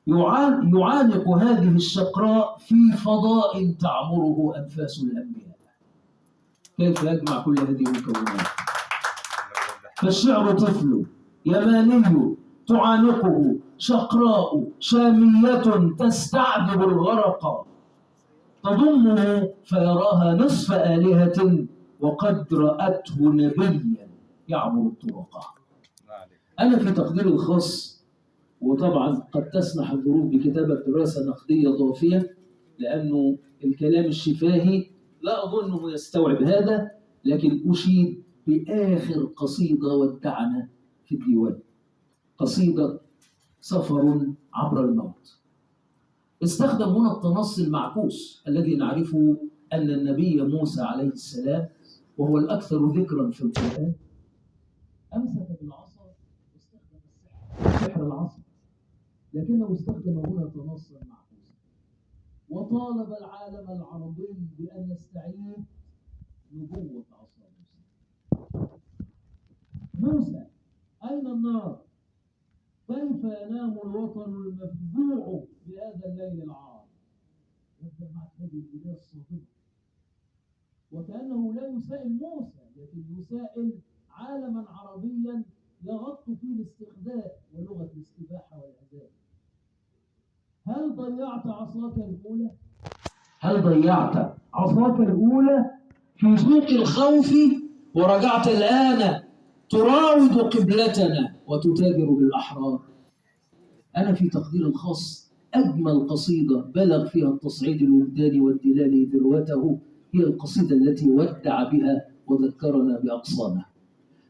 يعانق هذه الشقراء في فضاء تعمره أنفاس الأنبياء. كيف يجمع كل هذه المكونات؟ فالشعر طفل يماني تعانقه شقراء شامية تستعذب الغرق، تضمه فيراها نصف آلهة وقد رأته نبيا يعبر الطرق. أنا في تقديري الخاص، وطبعا قد تسمح الظروف بكتابة دراسة نقدية ضافية لأنه الكلام الشفاهي لا أظنه يستوعب هذا، لكن أشيد بآخر قصيدة ودعنا في الديوان، قصيدة سفر عبر الموت. استخدم هنا التنصي المعكوس الذي نعرفه أن النبي موسى عليه السلام، وهو الأكثر ذكرا في القرآن، أمسك بالعصا واستخدم سحر العصا، لكنه استخدم هنا تنصا معكوسا، وطالب العالم العربي بأن يستعيد نبوة عصا موسى. موسى أين النار؟ كيف ينام الوطن المفجوع بهذا الليل العار؟ يبدأ معك هذه البداية الصادمة، وكأنه لا يسائل موسى لكن يسائل عالما عربيا يغط فيه الاستخداء ولغة الاستباحة والعذاب. هل ضيعت عصاك الأولى؟ هل ضيعت عصاك الأولى في سوق الخوف ورجعت الآن تراود قبلتنا وتتاجر بالأحرار؟ أنا في تقدير الخاص أجمل قصيدة بلغ فيها التصعيد الوجداني والدلالي ذروته هي القصيدة التي ودع بها وذكرنا بأقصانا.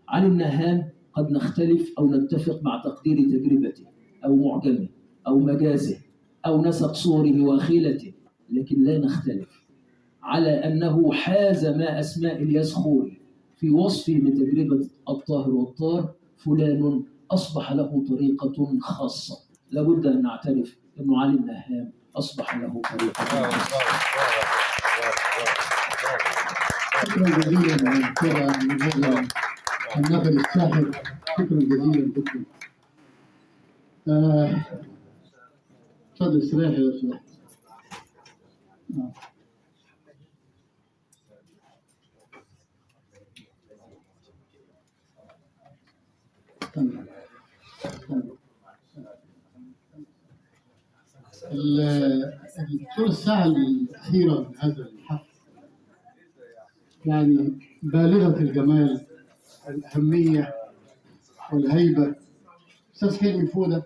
عن النهام قد نختلف أو نتفق مع تقدير تجربته أو معجمه أو مجازه أو نسق صوره وخيلته، لكن لا نختلف على أنه حاز ما أسماء الياس خوري في وصفه لتجربة الطاهر والطار. فلان أصبح له طريقة خاصة، لابد أن نعترف أنه علي النهام أصبح له طريقة خاصة. شكرا جزيلا على هذا النقل الساحر، شكرا جزيلا دكتور. تفضل استريح يا استاذ. الثلث الساعة الأخيرة من هذا الحفل يعني بالغة الجمال، الأهمية والهيبة. أستاذ حلمي فودة،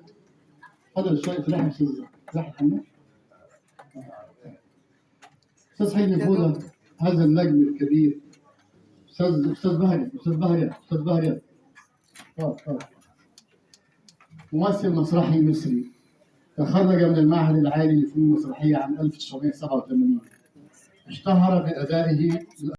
فضل شوية في لحم أستاذ محمد. أستاذ حلمي فودة هذا النجم الكبير، أستاذ بهري ممثل مسرحي مصري، تخرج من المعهد العالي للفنون المسرحية عام 1987، اشتهر بأدائه